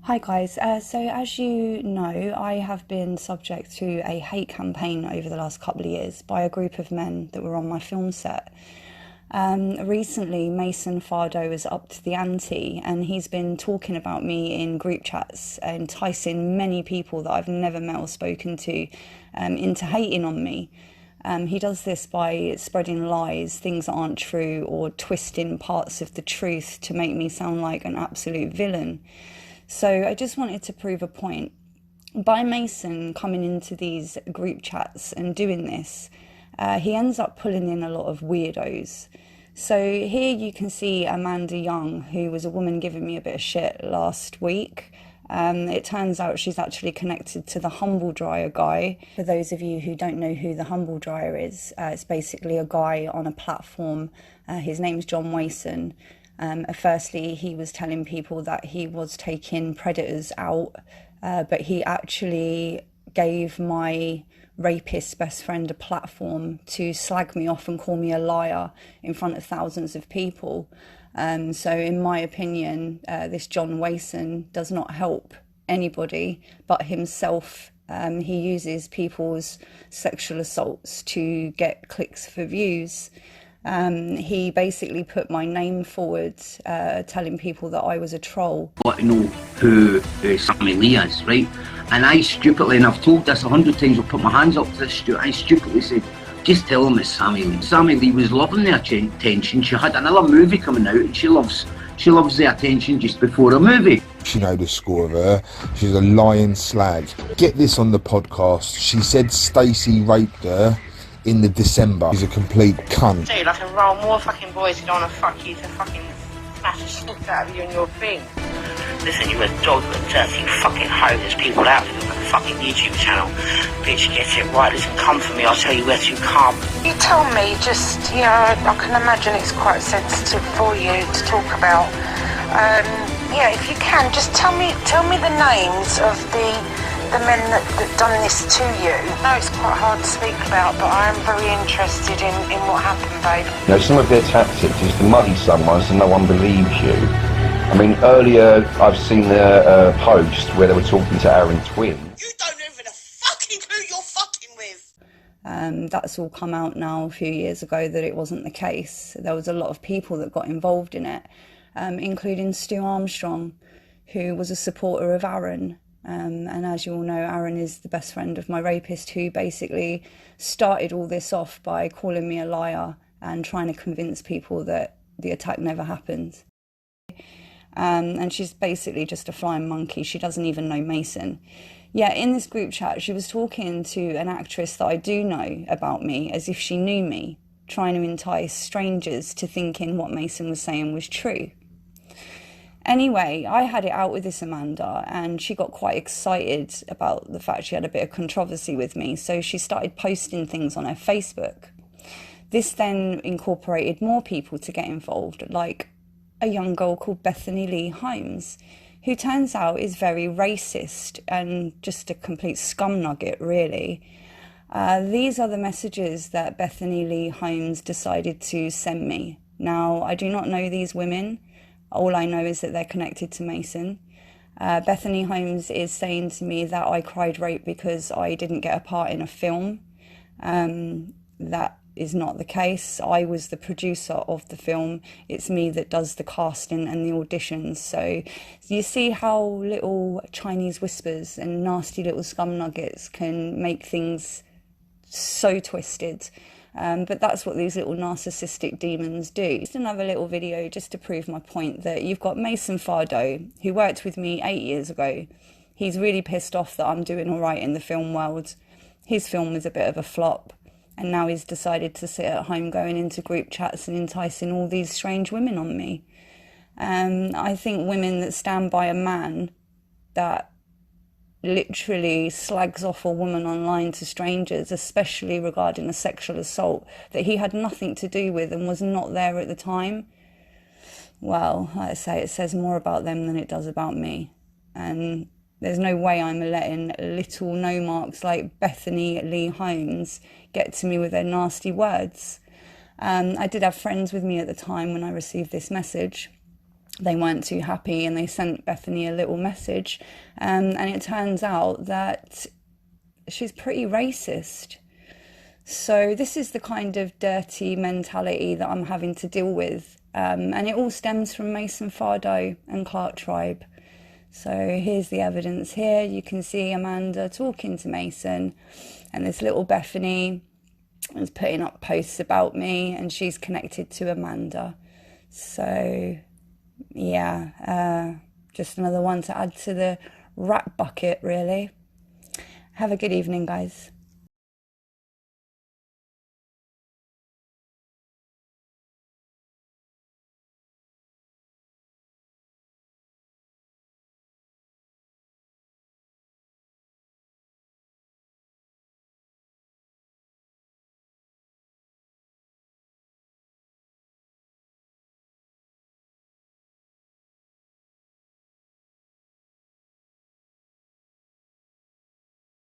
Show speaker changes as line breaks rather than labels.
Hi guys, so as you know, I have been subject to a hate campaign over the last couple of years by a group of men that were on my film set. Recently, Mason Fardo is up to the ante and he's been talking about me in group chats, enticing many people that I've never met or spoken to into hating on me. He does this by spreading lies, things that aren't true, or twisting parts of the truth to make me sound like an absolute villain. So I just wanted to prove a point. By Mason coming into these group chats and doing this, he ends up pulling in a lot of weirdos. So here you can see Amanda Young, who was a woman giving me a bit of shit last week. It turns out she's actually connected to the Humble Dryer guy. For those of you who don't know who the Humble Dryer is, it's basically a guy on a platform. His name's John Wason. Firstly, he was telling people that he was taking predators out, but he actually gave my rapist best friend a platform to slag me off and call me a liar in front of thousands of people. So in my opinion, this John Wason does not help anybody but himself. He uses people's sexual assaults to get clicks for views. He basically put my name forward, telling people that I was a troll.
Want to know who Sammy Lee is, right? And I stupidly, and I've told this 100 times, I've put my hands up to this, I stupidly said, just tell him it's Sammy Lee. Sammy Lee was loving the attention. She had another movie coming out and she loves the attention just before a movie.
You know the score of her. She's a lying slag. Get this on the podcast. She said Stacey raped her in the December. She's a complete cunt.
Dude, I can roll more fucking boys who don't want to fuck you to fucking smash the shit out of you and your thing. Listen, you're a dog that dirty fucking hoe. There's people out there with a fucking YouTube channel. Bitch, get it right. Listen, come for me. I'll tell you where to come.
You tell me, just, you know, I can imagine it's quite sensitive for you to talk about. Yeah, if you can, just tell me the names of the men that done this to you. I know it's quite hard to speak about, but I am very interested in what happened, babe.
You know, some of their tactics is to muddy someone so no one believes you. I mean, earlier I've seen a post where they were talking to Aaron Twin.
You don't know the fucking who you're fucking with.
That's all come out now a few years ago that it wasn't the case. There was a lot of people that got involved in it, including Stu Armstrong, who was a supporter of Aaron. And as you all know, Aaron is the best friend of my rapist, who basically started all this off by calling me a liar and trying to convince people that the attack never happened. And she's basically just a flying monkey. She doesn't even know Mason. Yeah, in this group chat, she was talking to an actress that I do know about me as if she knew me, trying to entice strangers to thinking what Mason was saying was true. Anyway, I had it out with this Amanda and she got quite excited about the fact she had a bit of controversy with me, so she started posting things on her Facebook. This then incorporated more people to get involved, like a young girl called Bethany Lee Holmes, who turns out is very racist and just a complete scum nugget, really. These are the messages that Bethany Lee Holmes decided to send me. Now, I do not know these women. All I know is that they're connected to Mason. Bethany Holmes is saying to me that I cried rape because I didn't get a part in a film. That is not the case. I was the producer of the film. It's me that does the casting and the auditions. So you see how little Chinese whispers and nasty little scum nuggets can make things so twisted. But that's what these little narcissistic demons do. Just another little video just to prove my point that you've got Mason Fardo, who worked with me 8 years ago. He's really pissed off that I'm doing all right in the film world. His film was a bit of a flop, and now he's decided to sit at home going into group chats and enticing all these strange women on me. I think women that stand by a man that literally slags off a woman online to strangers, especially regarding a sexual assault that he had nothing to do with and was not there at the time, well, like I say, it says more about them than it does about me. And there's no way I'm letting little no marks like Bethany Lee Holmes get to me with their nasty words. I did have friends with me at the time when I received this message. they weren't too happy and they sent Bethany a little message. And it turns out that she's pretty racist. So this is the kind of dirty mentality that I'm having to deal with. And it all stems from Mason Fardo and Clark Tribe. So here's the evidence here. You can see Amanda talking to Mason, and this little Bethany is putting up posts about me, and she's connected to Amanda. So yeah, just another one to add to the rat bucket, really. Have a good evening, guys.